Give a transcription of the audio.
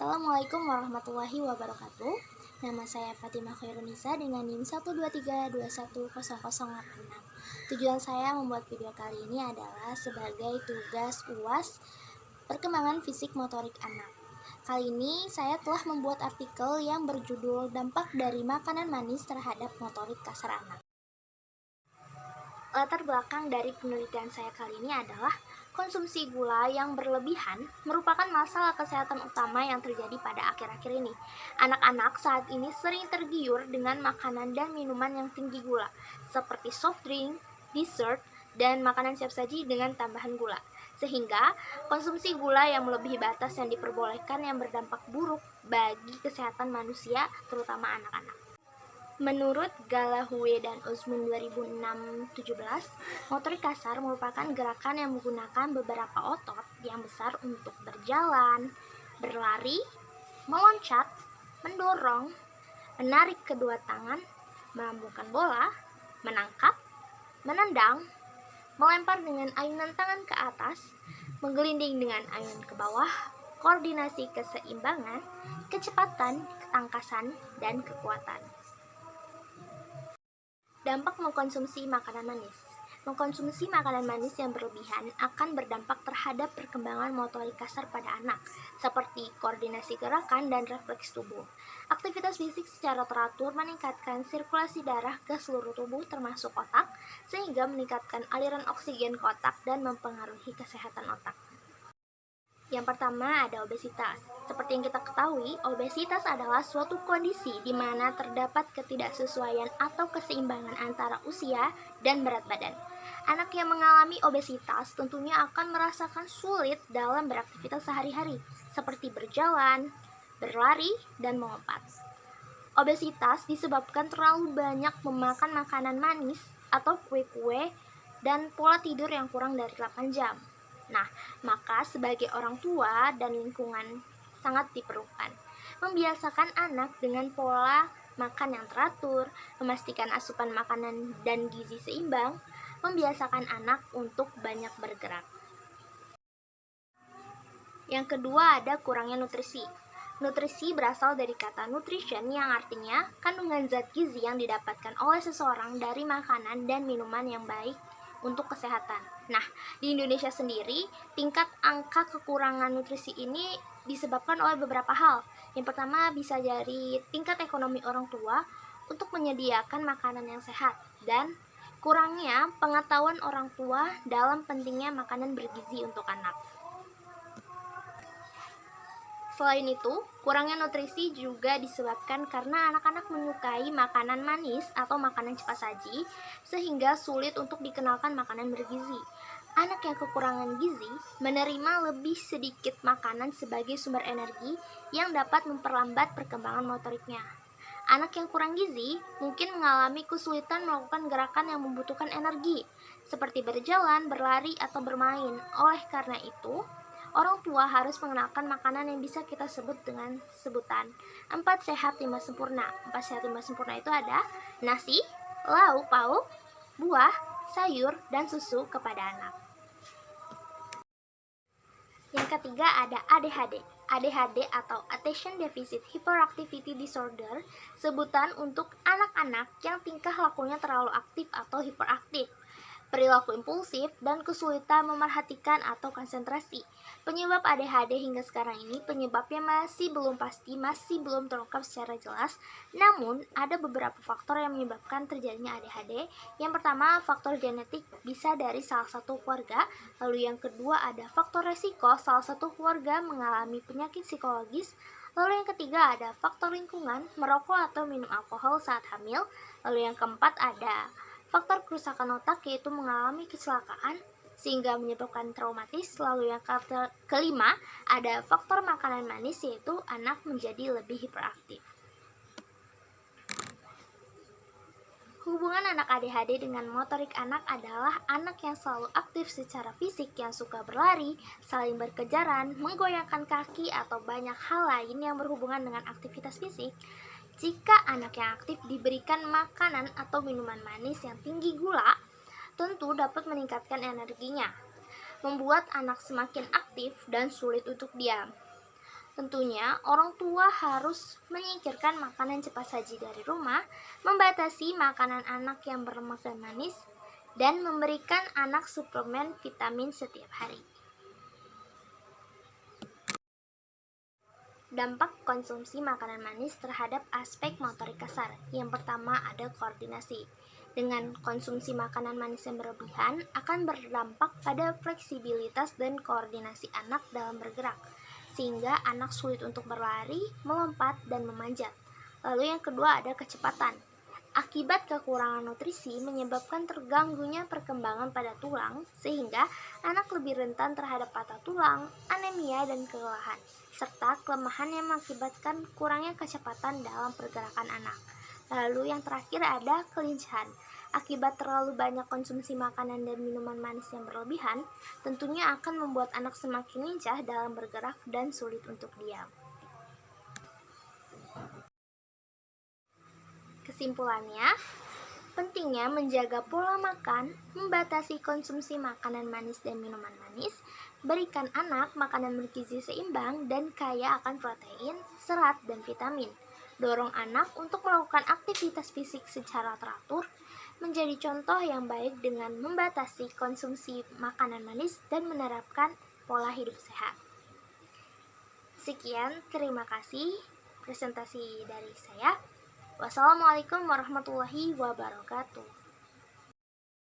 Assalamualaikum warahmatullahi wabarakatuh. Nama saya Fatimah Khairunisa dengan NIM 123210086. Tujuan saya membuat video kali ini adalah sebagai tugas UAS Perkembangan Fisik Motorik Anak. Kali ini saya telah membuat artikel yang berjudul Dampak dari Makanan Manis Terhadap Motorik Kasar Anak. Latar belakang dari penelitian saya kali ini adalah konsumsi gula yang berlebihan merupakan masalah kesehatan utama yang terjadi pada akhir-akhir ini. Anak-anak saat ini sering tergiur dengan makanan dan minuman yang tinggi gula, seperti soft drink, dessert, dan makanan siap saji dengan tambahan gula. Sehingga konsumsi gula yang melebihi batas yang diperbolehkan yang berdampak buruk bagi kesehatan manusia, terutama anak-anak. Menurut Gallahue dan Osmond 2006-17, motorik kasar merupakan gerakan yang menggunakan beberapa otot yang besar untuk berjalan, berlari, meloncat, mendorong, menarik kedua tangan, melambungkan bola, menangkap, menendang, melempar dengan ayunan tangan ke atas, menggelinding dengan ayunan ke bawah, koordinasi keseimbangan, kecepatan, ketangkasan, dan kekuatan. Dampak mengkonsumsi makanan manis. Mengkonsumsi makanan manis yang berlebihan akan berdampak terhadap perkembangan motorik kasar pada anak, seperti koordinasi gerakan dan refleks tubuh. Aktivitas fisik secara teratur meningkatkan sirkulasi darah ke seluruh tubuh termasuk otak, sehingga meningkatkan aliran oksigen ke otak dan mempengaruhi kesehatan otak. Yang pertama ada obesitas. Seperti yang kita ketahui, obesitas adalah suatu kondisi di mana terdapat ketidaksesuaian atau keseimbangan antara usia dan berat badan. Anak yang mengalami obesitas tentunya akan merasakan sulit dalam beraktivitas sehari-hari, seperti berjalan, berlari, dan melompat. Obesitas disebabkan terlalu banyak memakan makanan manis atau kue-kue dan pola tidur yang kurang dari 8 jam. Nah, maka sebagai orang tua dan lingkungan sangat diperlukan membiasakan anak dengan pola makan yang teratur, memastikan asupan makanan dan gizi seimbang, membiasakan anak untuk banyak bergerak. Yang kedua ada kurangnya nutrisi. Nutrisi berasal dari kata nutrition yang artinya kandungan zat gizi yang didapatkan oleh seseorang dari makanan dan minuman yang baik untuk kesehatan. Nah, di Indonesia sendiri, tingkat angka kekurangan nutrisi ini disebabkan oleh beberapa hal. Yang pertama bisa dari tingkat ekonomi orang tua untuk menyediakan makanan yang sehat dan kurangnya pengetahuan orang tua dalam pentingnya makanan bergizi untuk anak. Selain itu, kurangnya nutrisi juga disebabkan karena anak-anak menyukai makanan manis atau makanan cepat saji, sehingga sulit untuk dikenalkan makanan bergizi. Anak yang kekurangan gizi menerima lebih sedikit makanan sebagai sumber energi yang dapat memperlambat perkembangan motoriknya. Anak yang kurang gizi mungkin mengalami kesulitan melakukan gerakan yang membutuhkan energi, seperti berjalan, berlari, atau bermain. Oleh karena itu, orang tua harus mengenalkan makanan yang bisa kita sebut dengan sebutan 4 sehat 5 sempurna. 4 sehat 5 sempurna itu ada nasi, lauk pauk, buah, sayur, dan susu kepada anak. Yang ketiga ada ADHD. ADHD atau Attention Deficit Hyperactivity Disorder, sebutan untuk anak-anak yang tingkah lakunya terlalu aktif atau hiperaktif, perilaku impulsif, dan kesulitan memerhatikan atau konsentrasi. Penyebab ADHD hingga sekarang ini penyebabnya masih belum pasti, masih belum terungkap secara jelas. Namun, ada beberapa faktor yang menyebabkan terjadinya ADHD. Yang pertama, faktor genetik bisa dari salah satu keluarga. Lalu yang kedua ada faktor resiko salah satu keluarga mengalami penyakit psikologis. Lalu yang ketiga ada faktor lingkungan, merokok atau minum alkohol saat hamil. Lalu yang keempat ada faktor kerusakan otak, yaitu mengalami kecelakaan sehingga menyebabkan traumatis. Lalu yang kelima ada faktor makanan manis, yaitu anak menjadi lebih hiperaktif. Hubungan anak ADHD dengan motorik anak adalah anak yang selalu aktif secara fisik, yang suka berlari, saling berkejaran, menggoyangkan kaki, atau banyak hal lain yang berhubungan dengan aktivitas fisik. Jika anak yang aktif diberikan makanan atau minuman manis yang tinggi gula, tentu dapat meningkatkan energinya, membuat anak semakin aktif dan sulit untuk diam. Tentunya, orang tua harus menyingkirkan makanan cepat saji dari rumah, membatasi makanan anak yang berlemak dan manis, dan memberikan anak suplemen vitamin setiap hari. Dampak konsumsi makanan manis terhadap aspek motorik kasar. Yang pertama ada koordinasi. Dengan konsumsi makanan manis yang berlebihan akan berdampak pada fleksibilitas dan koordinasi anak dalam bergerak, sehingga anak sulit untuk berlari, melompat, dan memanjat. Lalu yang kedua ada kecepatan. Akibat kekurangan nutrisi menyebabkan terganggunya perkembangan pada tulang, sehingga anak lebih rentan terhadap patah tulang, anemia, dan kelelahan, serta kelemahan yang mengakibatkan kurangnya kecepatan dalam pergerakan anak. Lalu yang terakhir ada kelincahan. Akibat terlalu banyak konsumsi makanan dan minuman manis yang berlebihan, tentunya akan membuat anak semakin lincah dalam bergerak dan sulit untuk diam. Kesimpulannya, pentingnya menjaga pola makan, membatasi konsumsi makanan manis dan minuman manis, berikan anak makanan bergizi seimbang dan kaya akan protein, serat, dan vitamin. Dorong anak untuk melakukan aktivitas fisik secara teratur, menjadi contoh yang baik dengan membatasi konsumsi makanan manis dan menerapkan pola hidup sehat. Sekian, terima kasih presentasi dari saya. Wassalamualaikum warahmatullahi wabarakatuh.